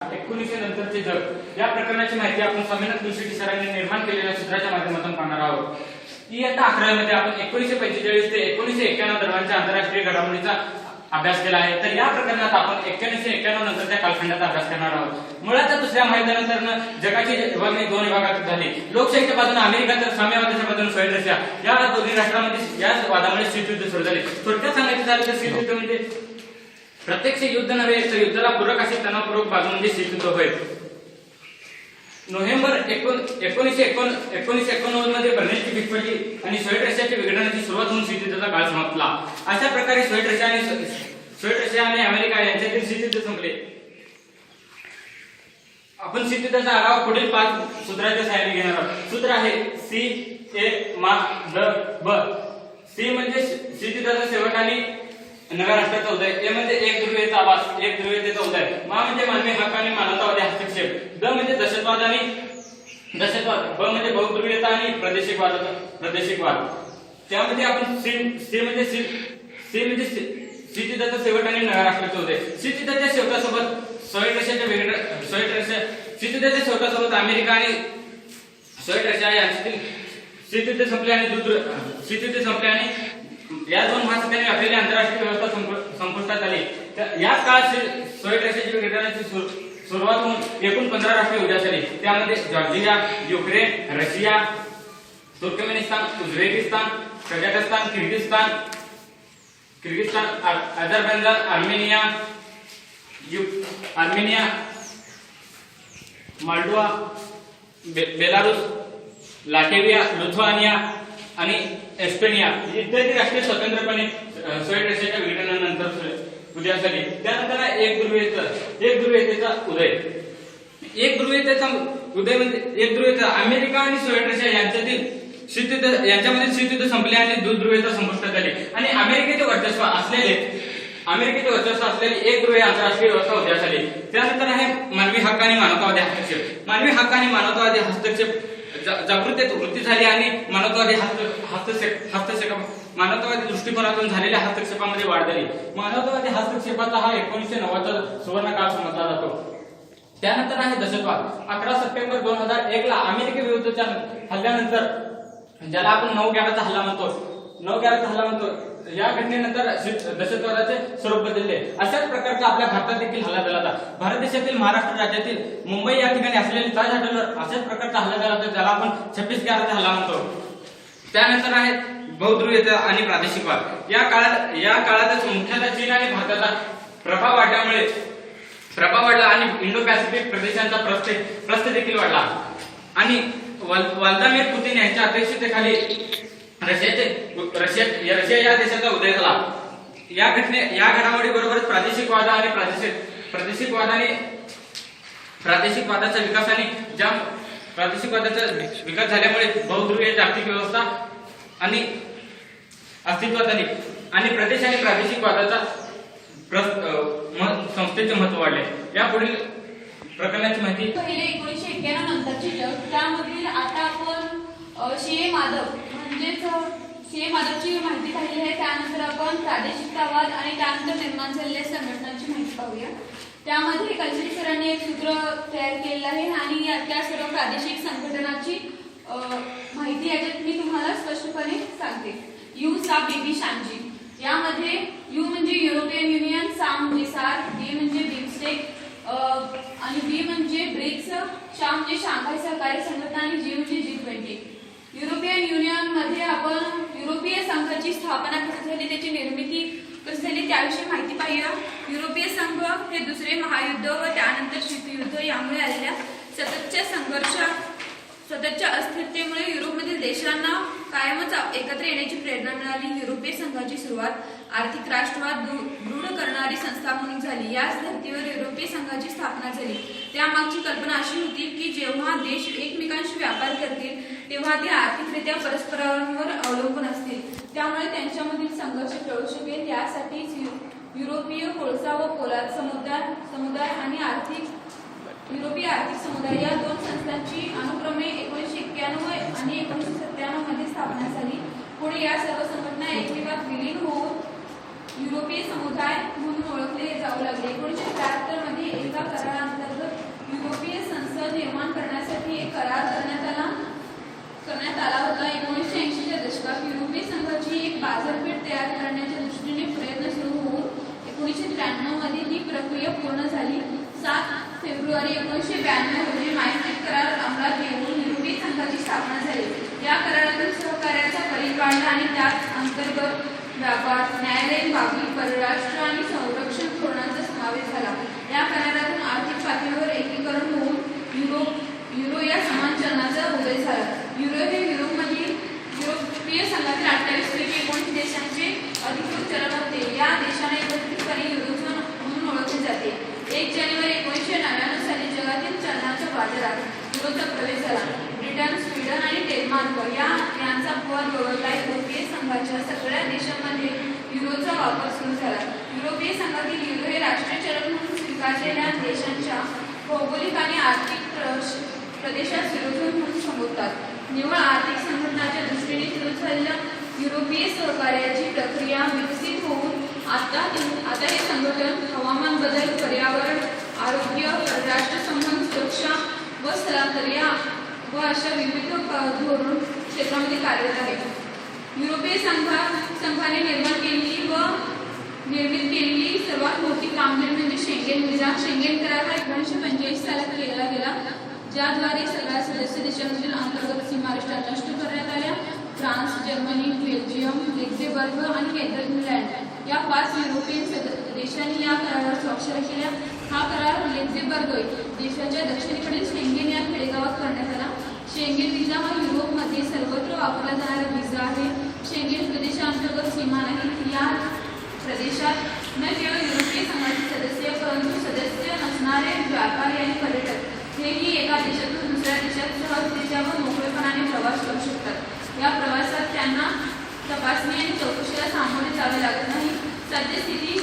1900 नंतरचे जग या प्रकरणाची माहिती आपण स्वामीनाथन कृष्टी सरांनी निर्माण केलेल्या सूत्राच्या माध्यमातून पाहणार आहोत। इयत्ता 11 मध्ये आपण 1945 ते 1991 दरम्यानच्या आंतरराष्ट्रीय घडामोडींचा अभ्यास केला आहे। तर या प्रकरणात आपण 1991 नंतरच्या कालखंडाचा अभ्यास करणार आहोत। मुळात दुसऱ्या महायुद्धानंतर जगाची विभागणी दोन विभागात झाली। लोकशाहीच्या बाजूने अमेरिका तर साम्यवादाच्या बाजूने सोव्हिएत रशिया या दोन्ही राष्ट्रांमध्ये या वादामुळे शीतयुद्ध सुरू झाले। थोडक्यात सांगायचं झालं तर शीतयुद्ध म्हणजे प्रत्यक्ष युद्ध नव्हे तर युद्धाला पूरक असे तणावपूर्वक बाजू म्हणजे शीतयुद्ध होय। नोव्हेंबर 1989 मध्ये बर्लिनची भीत पडली आणि सोव्हिएत रशियाच्या विघटनाची सुरुवात होऊन शीतयुद्धाचा काळ समाप्तला। अशा प्रकारे सोव्हिएत रशिया आणि अमेरिका यांच्यातील शीतयुद्ध संपले। आपण शीतयुद्धाचा आढावा पुढील 5 सूत्राच्या सहाय्याने घेणार आहोत। सूत्र आहे CA-मा-द-ब। सी म्हणजे शीतयुद्धाचा शेवट आणि नव्या राष्ट्राचा उदय। ए म्हणजे एक ध्रुवीयतेचा आभास, एक ध्रुवीयतेचा उदय। मा म्हणजे मानवी हक्क आणि मानवतावादी हस्तक्षेप। द म्हणजे दहशतवाद आणि दहशतवाद। ब म्हणजे बहुध्रुवीयता आणि प्रादेशिकवाद। त्यामध्ये आपण सी म्हणजे शीतयुद्धाचा शेवट आणि नव्या राष्ट्राचा उदय। शीतयुद्धाच्या शेवटासोबत शीतयुद्धाच्या शेवटासोबत अमेरिका आणि सोव्हिएत रशिया यांच्यातील शीतयुद्ध संपले आणि या दोन महासत्तांनी आपली आंतरराष्ट्रीय व्यवस्था संपुष्टात आली। या काळात सोव्हिएत रशियाची विघटनाची सुरुवात होऊन एकूण 15 राष्ट्रे उदयास आली। त्यामध्ये Georgia, Ukraine, Russia, Turkmenistan, Uzbekistan, Kazakhstan, Kyrgyzstan, Azerbaijan, Armenia, Moldova, Belarus, लाटव्हिया, Lithuania आणि एस्टोनिया इत्यादी राष्ट्रे स्वतंत्रपणे सोव्हिएत रशियाच्या विघटनानंतर उदयास आली। त्यानंतर एक ध्रुवीयतेचा उदय। एक ध्रुवीयता अमेरिका आणि सोव्हिएत रशिया यांच्यामधील शीतयुद्ध संपले आणि ध्रुवीयता संपुष्टात आली आणि अमेरिकेचे वर्चस्व असलेली एक ध्रुवीय आंतरराष्ट्रीय व्यवस्था उदयास आली। त्यानंतर आहे मानवी हक्क आणि मानवतावादी हस्तक्षेप। मानवी हक्क आणि मानवतावादी हस्तक्षेप जागृतीत वृत्ती झाली आणि मानवतावादी दृष्टिकोनातून झालेल्या हस्तक्षेपामध्ये वाढ झाली। मानवतावादी हस्तक्षेपाचा हा 1990 चा सुवर्ण काळ समजला जातो। त्यानंतर आहे दहशतवाद। 11 सप्टेंबर 2001 ला अमेरिकेविरुद्धच्या हल्ल्यानंतर ज्याला आपण 9/11चा हल्ला म्हणतो या घटनेनंतर दहशतवादाचे स्वरूप बदलले। अशाच प्रकारचा आपल्या भारतात देखील हल्ला झाला होता। भारत देशातील महाराष्ट्र राज्यातील मुंबई या ठिकाणी असलेले ताज हॉटेलवर अशाच प्रकारचा हल्ला झाला होता ज्याला आपण 26/11चा हल्ला म्हणतो। त्यानंतर आहे बहुध्रुवीयता आणि प्रादेशिकवाद। या काळातच मुख्यतः चीन आणि भारताचा प्रभाव वाढला आणि इंडो पॅसिफिक प्रदेशांचा प्रस्थ देखील वाढला आणि व्लादिमीर पुतिन यांच्या अध्यक्षतेखाली रशिया या देशाचा उदय झाला। या घडामोडी बरोबरच प्रादेशिकवादाचा विकास झाल्यामुळे बहुध्रुवीय जागतिक व्यवस्था आणि अस्तित्वात आली आणि प्रदेश आणि प्रादेशिकवादाचा संस्थेचे महत्व वाढले। या पुढील प्रकरणाची माहिती पहिले 1991 नंतरचे जग। त्यामधील आता आपण सीए माधवची माहिती पाहिली आहे। त्यानंतर आपण प्रादेशिकतावाद आणि त्यानंतर निर्माण झालेल्या संघटनांची माहिती पाहूया। त्यामध्ये कलशरी सरांनी एक सूत्र तयार केलेलं आहे आणि त्या सर्व प्रादेशिक संघटनाची माहिती याच्यात मी तुम्हाला स्पष्टपणे सांगते। यू सा बीबी शांजी। यामध्ये यू म्हणजे युरोपियन युनियन, सा म्हणजे सार्क, बी म्हणजे बिमस्टेक आणि बी म्हणजे ब्रिक्स, शा म्हणजे शांघाय सहकार्य संघटना आणि जी म्हणजे G20। युरोपियन युनियन मध्ये आपण युरोपीय संघाची स्थापना कशी झाली, त्याची निर्मिती कशी झाली त्याविषयी माहिती पाहूया। युरोपीय संघ हे दुसरे महायुद्ध व त्यानंतर शीतयुद्ध यामुळे आलेल्या सततच्या अस्थिरतेमुळे युरोपमधील देशांना कायमच एकत्र येण्याची प्रेरणा मिळाली। युरोपीय संघाची सुरुवात आर्थिक राष्ट्रवाद दृढ करणारी संस्था म्हणून झाली। याच धर्तीवर युरोपीय संघाची स्थापना झाली। त्यामागची कल्पना अशी होती की जेव्हा देश एकमेकांशी व्यापार करतील तेव्हा ते आर्थिकरित्या परस्परांवर अवलंबून असतील, त्यामुळे त्यांच्यामधील संघर्ष टळू शकेल। यासाठीच युरोपीय कोळसा व पोलाद समुदाय आणि युरोपीय आर्थिक समुदाय या दोन संस्थांची अनुक्रमे 1991 आणि 1997 मध्ये स्थापना झाली। पुढे या सर्व संघटना एकमेकात विलीन होऊन युरोपीय समुदाय म्हणून ओळखले जाऊ लागले. 1973 मध्ये एका कराराअंतर्गत युरोपीय संसद निर्माण करण्यासाठी एक करार करण्यात आला होता. 1980च्या दशकात युरोपीय संघाची एक बाजारपेठ तयार करण्याच्या दृष्टीने प्रयत्न सुरू होऊन 1993 मध्ये ही प्रक्रिया पूर्ण झाली. 7 फेब्रुवारी 1992 रोजी मास्ट्रिक्ट करार अंमलात येऊन युरोपीय संघाची स्थापना झाली. या करारातून सहकार्याचा परिघ वाढला आणि त्यात अंतर्गत व्यापार, न्यायालयीन बाबी, परराष्ट्र आणि संरक्षण धोरणांचा समावेश झाला. या करारातून आर्थिक पातळीवर एकीकरण होऊन युरो या समान चलनाचा उदय झाला. युरो हे युरोपीय संघातील 28 पैकी 19 देशांचे अधिकृत चलन होते. या देशांना एकत्रितपणे युरोझोन म्हणून ओळखले जाते. 1 जानेवारी 1999 साली जगातील चलनाच्या बाजारात युरोचा प्रवेश झाला. ब्रिटन, स्वीडन आणि डेन्मार्क यांचा पद वगळता युरोपीय संघाच्या सगळ्या देशांमध्ये युरोचा वापर सुरू झाला. युरोपीय संघातील युरो हे राष्ट्रीय चलन म्हणून स्वीकारलेल्या देशांच्या भौगोलिक आणि आर्थिक प्रदेशात युरोझोन म्हणून संबोधतात. निव्वळ आर्थिक संघटनाच्या दृष्टीने सुरू झालेल्या युरोपीय सहकार्याची प्रक्रिया विकसित होऊन आता हे संघटन हवामान बदल, पर्यावरण, आरोग्य, परराष्ट्र संबंध, सुरक्षा व स्थलांतर अशा विविध धोरण क्षेत्रामध्ये कार्यरत आहे. युरोपीय संघाने निर्मित केलेली सर्वात मोठी कामगिरी म्हणजे शेंगेन विजा. शेंगेन करार हा 1985 सालात केला गेला, ज्याद्वारे सगळ्या सदस्य देशांमधील अंतर्गत सीमा रेषा नष्ट करण्यात आल्या. फ्रान्स, जर्मनी, बेल्जियम, लक्झेंबर्ग आणि नेदरलँड या 5 युरोपियन देशांनी या करारावर स्वाक्षऱ्या केल्या. हा करार लक्झेंबर्ग देशाच्या दक्षिणेकडील शेंगेन या खेडेगावात करण्यात आला. शेंगेन विजा हा युरोपमध्ये सर्वत्र वापरला जाणारा विजा आहे. शेंगेन प्रदेशांतर्गत सीमा नाहीत. या प्रदेशात न केवळ युरोपीय संघाचे सदस्य परंतु सदस्य नसणारे व्यापारी आणि पर्यटक हेही एका देशातून दुसऱ्या देशात सहजरित्या व मोकळेपणाने प्रवास करू शकतात. या प्रवासात त्यांना तपासणी आणि चौकशीला सामोरे जावे लागत नाही. सद्यस्थिती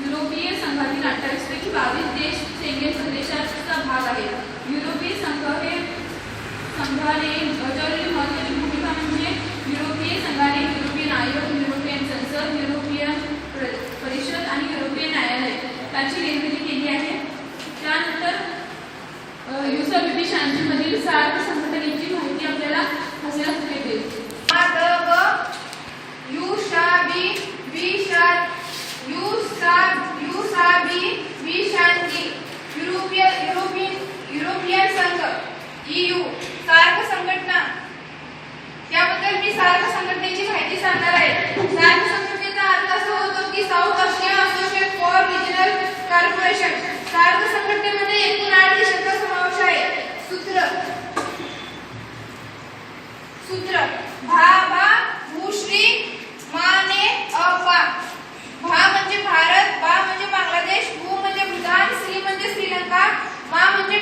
युरोपीय संघातील 28 पैकी 22 देश शेंगेन प्रदेशाचा भाग आहेत. युरोपीय संघाने बजावलेली महत्त्वाची भूमिका म्हणजे युरोपीय संघाने युरोपियन आयोग, युरोपियन संसद, युरोपियन परिषद आणि युरोपियन न्यायालय यांची निर्मिती केली आहे. त्यानंतर युरोपीय शांतीमधील सार्क संघटनेची माहिती आपल्याला हसण्यात मिळते. युरोपियन संघ EU, सार्क संघटना. याबद्दल मी सार्क संघटनेची माहिती सांगणार आहे. सार्क संघटनेचा अर्थ असा होतो की South Asia association for regional corporation. SAARC संघटनेमध्ये एकूण 8 देशांचा समावेश आहे. सूत्र भा भा भूश्री माने अपा. भा म्हणजे भारत, बा म्हणजे बांगलादेश, भू म्हणजे भूतान, श्री म्हणजे श्रीलंका, मा म्हणजे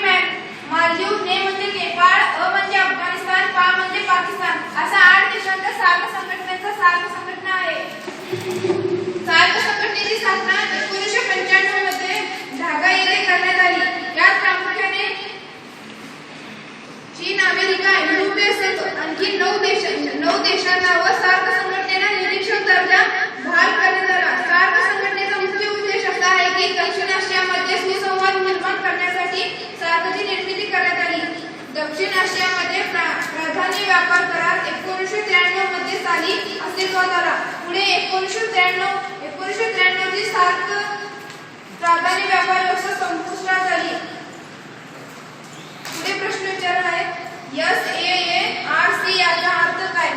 मालदीव, ने म्हणजे नेपाळ, अ म्हणजे अफगाणिस्तान, पा म्हणजे पाकिस्तान. असा 8 देशांचा सार्क संघटना आहे. सार्क संघटनेची स्थापना 1995 मध्ये ढाका येथे करण्यात आली. यात प्रामुख्याने चीन, अमेरिका, युरोपीय संघ, आणखी 9 देशांना व सार्क संघटनेला निरीक्षक दर्जा बहाल करण्यात आला. सार्क संघटनेचा मुख्य उद्देश असा आहे की दक्षिण आशियामध्ये सुसंवाद निर्माण करण्यासाठी सार्कची निर्मिती करण्यात आली. दक्षिण आशियामध्ये प्राधान्य व्यापार करार 1993 मध्ये साली अस्तित्वात आला. पुढे 1993 ची सार्क प्राधान्य व्यापार व्यवस्था संपुष्टात आली. पुढे प्रश्न विचारला आहे SAARC याचा अर्थ काय?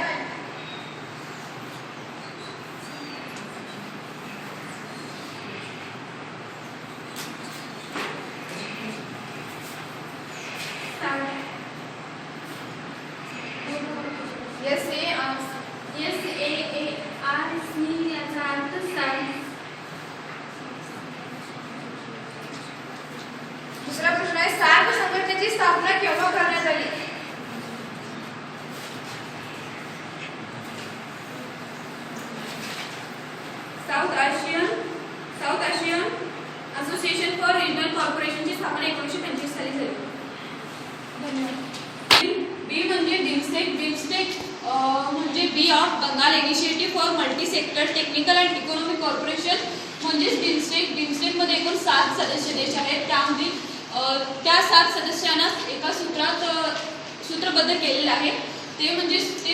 दुसरा प्रश्न आहे सार्क संघटनेची स्थापना केव्हा करण्यात आली? South Asian association for regional कॉर्पोरेशनची स्थापना 1925 साली झाली. धन्यवाद. बी म्हणजे बिमस्टेक म्हणजे Bay of Bengal initiative for multi sector technical and economic corporation म्हणजेच बिमस्टेकमध्ये एकूण 7 सदस्य देश आहेत. त्यामधील त्या 7 सदस्यांना एका सूत्रबद्ध केलेलं आहे. ते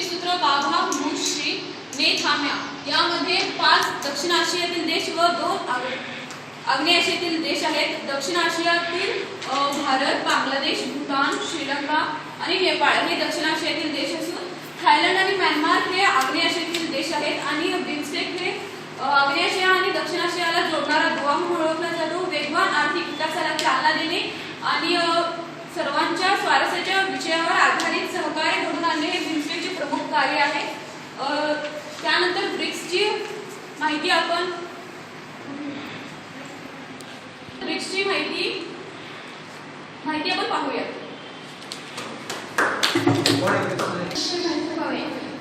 सूत्र बाभा मुश्री ने थाम्या. यामध्ये 5 दक्षिण आशियातील देश व 2 आग्नेय आशियातील देश आहेत. दक्षिण आशियातील भारत, बांगलादेश, भूतान, श्रीलंका आणि नेपाळ हे दक्षिण आशियातील देश असून थायलंड आणि म्यानमार हे आग्नेय आशियातील देश आहेत. आणि बिमस्टेक हे आग्नेय आशिया आणि दक्षिण आशियाला जोडणारा दुवा म्हणून ओळखला जातो. वेगवान आर्थिक विकासाला चालना देणे आणि सर्वांच्या स्वारस्याच्या विषयावर आधारित सहकार्य घडवून आणणे हे बिमस्टेकचे प्रमुख कार्य आहे. त्यानंतर ब्रिक्सची माहिती आपण पाहूया.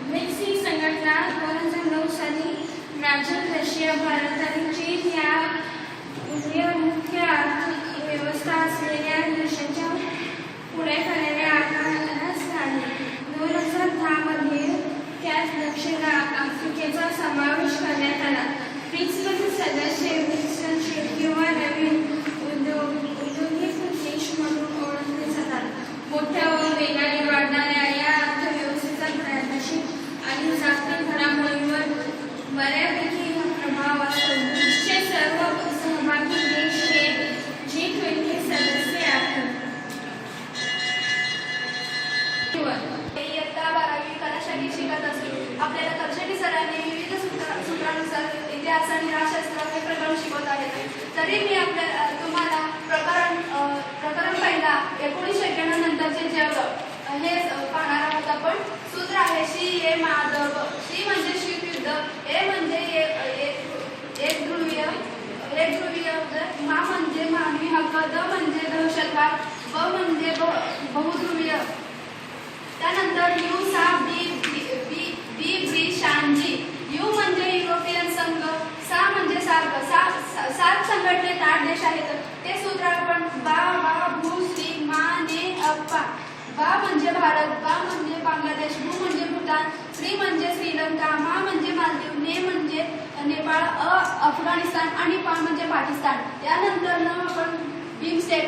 ब्रिक्स ही संघटना 2009 साली ब्राझील, रशिया, भारत आणि चीन या मुख्य आर्थिक व्यवस्था असलेल्या देशांच्या पुढाकाराने आकारास आली. 2010 मध्ये त्यात दक्षिण आफ्रिकेचा समावेश करण्यात आला. ब्रिक्समधील सदस्य विकसनशील किंवा नवीन औद्योगिक देश म्हणून ओळखले जातात. मोठ्या व वेगाने वाढणाऱ्या या अर्थव्यवस्थेचा प्रादेशिक आणि जागतिक घडामोडींवर बऱ्यापैकी प्रभाव असतो. ब्रिक्सचे सर्व सहभागी देश हे G20 सदस्य आहेत. इयत्ता 12वी कलाशाखेत शिकत असून आपल्याला कर्षटी सरांनी विविध सूत्रानुसार इतिहास आणि राजशास्त्र हे प्रकरण शिकवत आहेत. तरी मी तुम्हाला प्रकरण पहिला 1991 नंतरचे जग हे पाहणार आहोत आपण. सूत्र आहे शी ए माधव. शी म्हणजे शीतयुद्ध, ए म्हणजे एक ध्रुवीय, मा म्हणजे मानवी हक्क, द म्हणजे दहशतवाद, ब म्हणजे बहुध्रुवीय. त्यानंतर यू सा बी ब्री शांजी. यू म्हणजे युरोपियन संघ, सा म्हणजे सार्क संघटनेत 8 देश आहेत. ते सूत्र आपण बा भू श्री मा ने अप्पा. बा म्हणजे भारत, बा म्हणजे बांगलादेश, भू म्हणजे भूतान, श्री म्हणजे श्रीलंका, मा म्हणजे मालदीव, ने म्हणजे नेपाळ, अफगाणिस्तान आणि पा म्हणजे पाकिस्तान. त्यानंतर आपण बिमस्टेक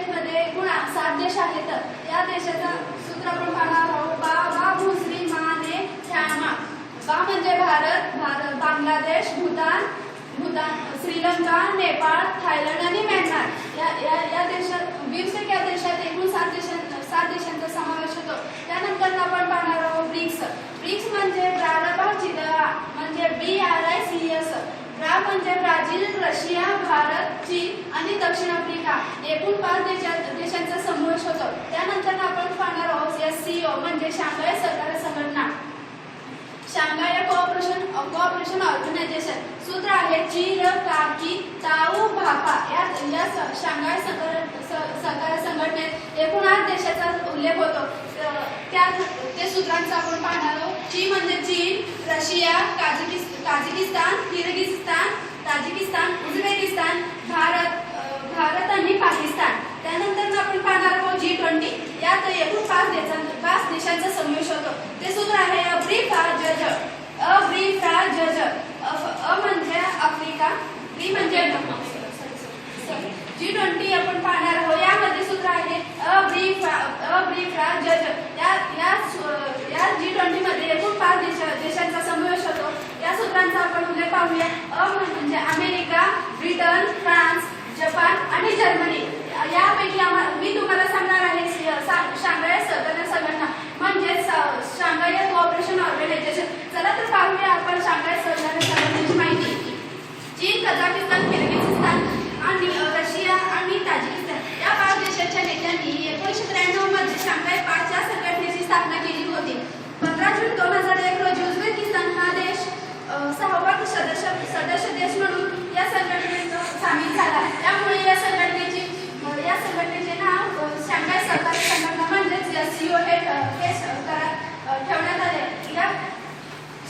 मध्ये एकूण 7 देश आहेत. या देशाचा सूत्र आपण पाहणार आहोत. बा भू श्री मा ने थामा. बा म्हणजे भारत, बांगलादेश, भूतान, श्रीलंका, नेपाळ, थायलंड आणि म्यानमार. या देशात बिमस्टेक या देशात एकूण 7 देशांचा समावेश होतो. त्यानंतर आपण पाहणार आहोत ब्रिक्स म्हणजे म्हणजे BRICS. ब्रा म्हणजे ब्राझील, रशिया, भारत, चीन आणि दक्षिण आफ्रिका. एकूण 5 देशांचा समावेश होतो. त्यानंतर आपण पाहणार आहोत SCO म्हणजे शांघाय सहकार्य संघटना, शांघाय कोऑपरेशन ऑर्गनायझेशन. सूत्र आहे चीर काकी ताऊ भापा. या शांघाय सहकार्य संघटनेत एकूण 8 देशाचा उल्लेख होतो. ते सूत्रांचा आपण पाहणार आहोत. ची म्हणजे चीन, Russia, Kazakhstan, Kyrgyzstan, Tajikistan, Uzbekistan, Bharat आणि पाकिस्तान. त्यानंतर आपण पाहणार आहोत G20. यात एकूण 5 देशांचा समावेश होतो. ते सूत्र आहे अब्रीफ्राजज. अ म्हणजे आफ्रिका, ब्री म्हणजे G20 आपण पाहणार आहोत. यामध्ये सूत्र आहे अब्रीफ्राजज. या G20 मध्ये एकूण 5 देशांचा समावेश होतो. या सूत्रांचा आपण उल्लेख पाहूया. अ म्हणजे अमेरिका, ब्रिटन, फ्रान्स, जपान आणि जर्मनी. यापैकी मी तुम्हाला सांगणार आहे शांघाय सहकार्य संघटना म्हणजे शांघाय कोऑपरेशन ऑर्गनायझेशन. चला तर पाहूया आपण शांघाय सहकार्य संघटनेची माहिती. चीन, कझाकिस्तान, किर्गिझस्तान आणि रशिया आणि ताजिकिस्तान या 5 देशांच्या नेत्यांनी 1993 मध्ये शांघाय 5 या संघटनेची स्थापना केली होती. 15 जून 2001 रोजी उझबेकिस्तान हा देश 6वा सदस्य देश म्हणून या संघटनेत सामील झाला. त्यामुळे या संघटनेचे नाव शांघाय सहकार्य संघटना म्हणजेच SCO हे ठेवण्यात आले. या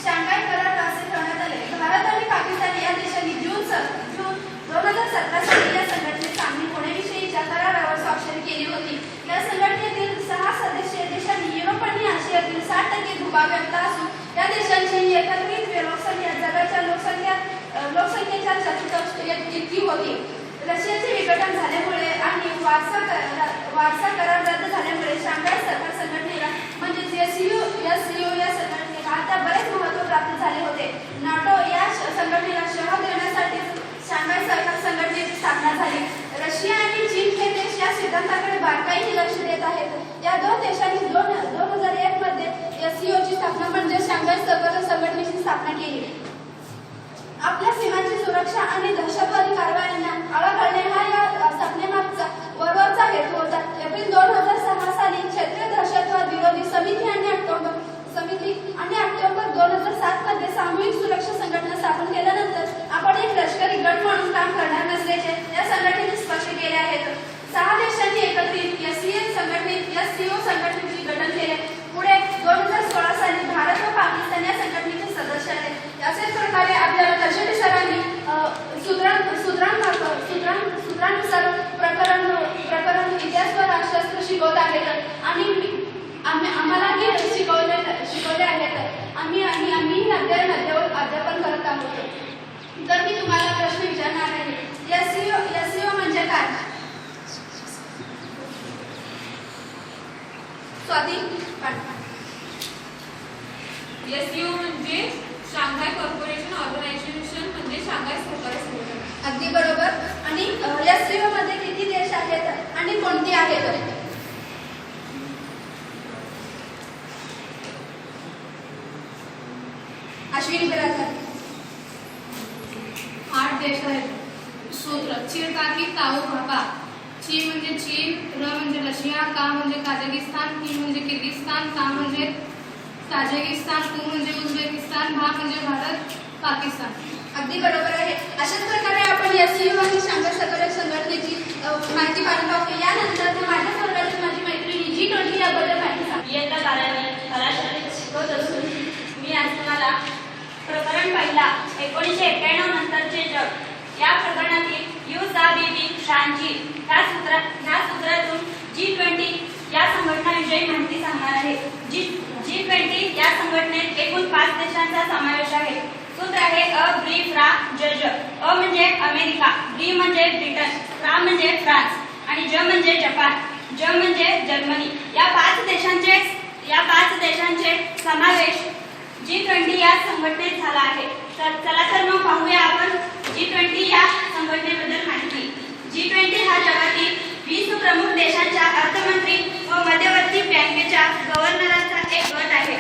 शांघाय करार असे ठेवण्यात आले. भारत आणि पाकिस्तान या देशांनी जून 2017 साली या संघटनेत सामील होण्याविषयीच्या करारावर स्वाक्षरी केली होती. या संघटनेतील 6 सदस्य देशांनी युरोप आणि आशियातील 60% भूभाग व्याप्त असून या देशांची एकत्रित लोकसंख्या जगाच्या लोकसंख्या 2044 इतकी होती. रशियाचे विघटन झाल्यामुळे आणि वारसा करार रद्द झाल्यामुळे शांघाय सहकार संघटनेला म्हणजे एससीओ या संघटनेला आता बरेच महत्त्व प्राप्त झाले होते. नाटो या संघटनेला शह देण्यासाठी शांघाय सहकार संघटनेची स्थापना झाली. रशिया आणि चीन हे देश या सिद्धांताकडे बारकाईने लक्ष देत आहेत. या दोन देशांनी 2001 मध्ये एससीओची स्थापना म्हणजे शांघाय सहकार संघटनेची स्थापना केली. आपल्या सीमांची सुरक्षा आणि दहशतवादी कारवायांना आळा घालणे हा या स्थापनेमागचा वरवरचा हेतू होता. एप्रिल 2006 साली क्षेत्रीय दहशतवाद विरोधी समिती आणि ऑक्टोबर 2007 मध्ये सामूहिक सुरक्षा संघटना स्थापन केल्यानंतर आपण एक लष्करी गट म्हणून काम करणार नसल्याचे या संघटनेने स्पष्ट केले आहेत. 6 देशांनी एकत्रित एससीओ संघटनेचे गठन केले. पुढे 2016 साली भारत व पाकिस्तान या संघटनेचे सदस्य आले. अशाच प्रकारे आपल्याला कशेटी सरांनी सूत्रानुसार प्रकरण इतिहास व राष्ट्रशास्त्र शिकवत आहेत आणि आम्हालाही शिकवले आहेत. आम्ही अध्यापन करत आहोत. तर मी तुम्हाला प्रश्न विचारणार आहे. एससीओ म्हणजे काय? स्वाती एससीओ म्हणजे शांघाय कॉर्पोरेशन ऑर्गनायझेशन म्हणजे शांघाय सहकार्य संघटना. अगदी बरोबर. आणि एससीओ मध्ये किती देश आहेत आणि कोणती आहेत? अश्विनी बराकर. 8 देश आहेत. सूत्र चिरकाकी ताऊ भाका. ची म्हणजे चीन, र म्हणजे रशिया, का म्हणजे काझाकिस्तान, की म्हणजे किर्गिस्तान, का म्हणजे ताजिकिस्तान, कु म्हणजे उझबेकिस्तान, भा म्हणजे भारत, पाकिस्तान. अगदी बरोबर आहे. अशाच प्रकारे आपण एससीओ आणि शांघाय सहकार्य संघटनेची माहिती पाहून पाहू. यानंतर माझ्या वर्गातील माझी मैत्रिणी G20 याबद्दल माहिती सांगते. इयत्ता 12वी कलाशाळेत शिकवत असून मी आज तुम्हाला प्रकरण पहिला 1991 नंतरचे जग या प्रकरणातील युसाबीबी शांची ह्या सूत्रातून G20 या संघटनाविषयी माहिती सांगणार आहे. G20 या संघटनेत एकूण 5 देशांचा समावेश आहे. सूत्र आहे अ ब्री फ्रा ज ज. अ म्हणजे अमेरिका, ब्री म्हणजे ब्रिटन, फ्रा म्हणजे फ्रान्स आणि ज म्हणजे जपान, ज म्हणजे जर्मनी. या 5 देशांचे समावेश G20 या संघटनेत झाला आहे. तर चला तर मग पाहूया आपण G20 या संघटनेबद्दल माहिती. G20 हा जगातील 20 प्रमुख देशांच्या अर्थमंत्री व मध्यवर्ती बँकेच्या गव्हर्नरांचा एक गट आहे.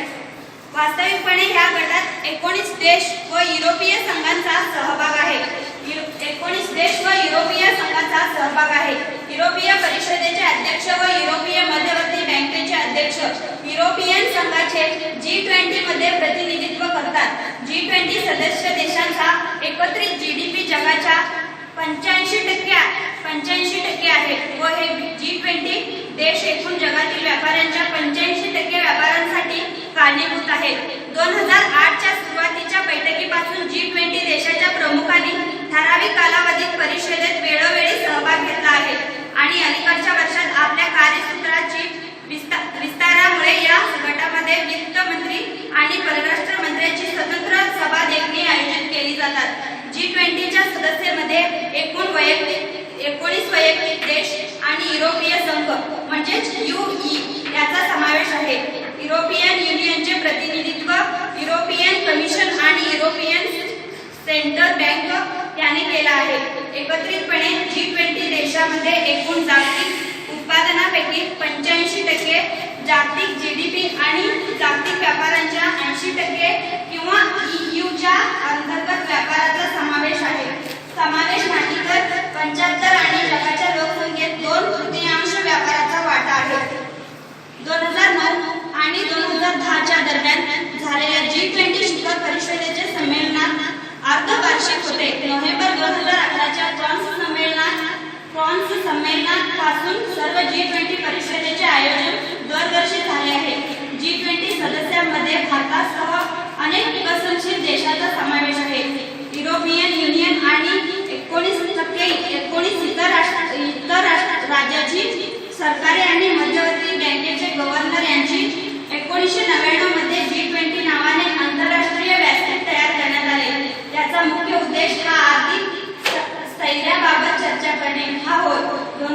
वास्तविकपणे या गटात 19 देश व युरोपीय संघांचा सहभाग आहे. 19 देश व युरोपीय संघाचा सहभाग आहे. युरोपीय परिषदेचे अध्यक्ष व युरोपीय मध्यवर्ती बँकेचे अध्यक्ष युरोपियन संघाचे G20 मध्ये प्रतिनिधित्व करतात. G20 सदस्य देशांचा एकत्रित जीडीपी जगाच्या 85% आहे व हे G20 देश एकूण जगातील व्यापाऱ्यांच्या 85% व्यापारांसाठी कारणीभूत आहेत. 2008च्या सुरुवातीच्या बैठकीपासून G20 देशाच्या प्रमुखांनी ठराविक कालावधीत परिषदेत वेळोवेळी सहभाग घेतला आहे आणि अलीकडच्या वर्षात आपल्या कार्यसूत्राची विस्तारामुळे या गटामध्ये वित्त मंत्री आणि परराष्ट्र मंत्र्यांची स्वतंत्र सभा देखील आयोजित केली जातात. G20च्या सदस्यांमध्ये 19 वैयक्तिक देश आणि युरोपीय संघ म्हणजेच UE याचा समावेश आहे. युरोपियन युनियनचे प्रतिनिधित्व युरोपियन कमिशन आणि युरोपियन सेंट्रल बँक याने केला आहे. एकत्रितपणे G20 देशामध्ये एकूण जागतिक उत्पादनापैकी 85% जागतिक जीडीपी आणि जागतिक व्यापारांच्या 80% किंवा EUच्या अंतर्गत व्यापाराचा समावेश आहे. समावेश नाही तर 75 आणि जगाच्या लोकसंख्येत 2/3 व्यापाराचा वाटा आहे. 2009 आणि 2010च्या दरम्यान झालेल्या G20 शिखर परिषदेचे संमेलनात अर्धवार्षिक होते. नोव्हेंबर 2011च्या फ्रान्स संमेलनापासून सर्व G20 परिषदेचे आयोजन दरवर्षी झाले आहे. G20 सदस्यांमध्ये भारतासह अनेक विकसनशील देशांचा समावेश आहे. युरोपियन युनियन आणि 19 इतर राज्याची सरकारे आणि मध्यवर्ती बँकेचे गव्हर्नर यांची 1999 मध्ये G20 नावाने आंतरराष्ट्रीय व्यासपीठ तयार करण्यात आले. याचा मुख्य उद्देश हा आर्थिक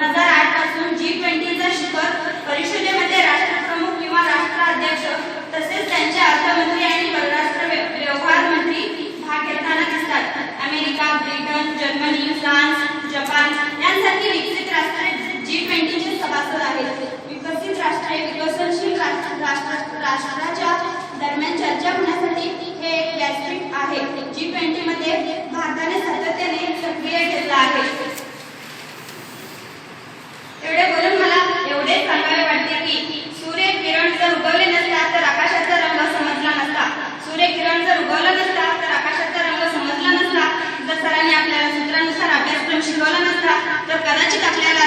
2008 पासून G20चा शिखर परिषदेमध्ये राष्ट्रप्रमुख किंवा राष्ट्राध्यक्ष तसेच त्यांचे अर्थमंत्री आणि परराष्ट्र व्यवहार मंत्री भाग घेताना दिसतात. America, Britain, Germany, France, Japan यांसारखी विकसित राष्ट्रे G20चे सभासद आहेत. विकसित राष्ट्रे विकसनशील राष्ट्राच्या दरम्यान चर्चा होण्यासाठी हे एक व्यासपीठ आहे. G20 मध्ये भारताने सातत्याने सक्रिय घेतला आहे. एवढे बोलून मला एवढे सांगावे वाटते की सूर्यकिरण जर उगवले नसता तर आकाशाचा रंग समजला नसता. सूर्यकिरण जर उगवला नसता तर आकाशाचा रंग समजला नसता. जर सरांनी आपल्याला सूत्रानुसार अभ्यासक्रम शिकवला नसता तर कदाचित आपल्याला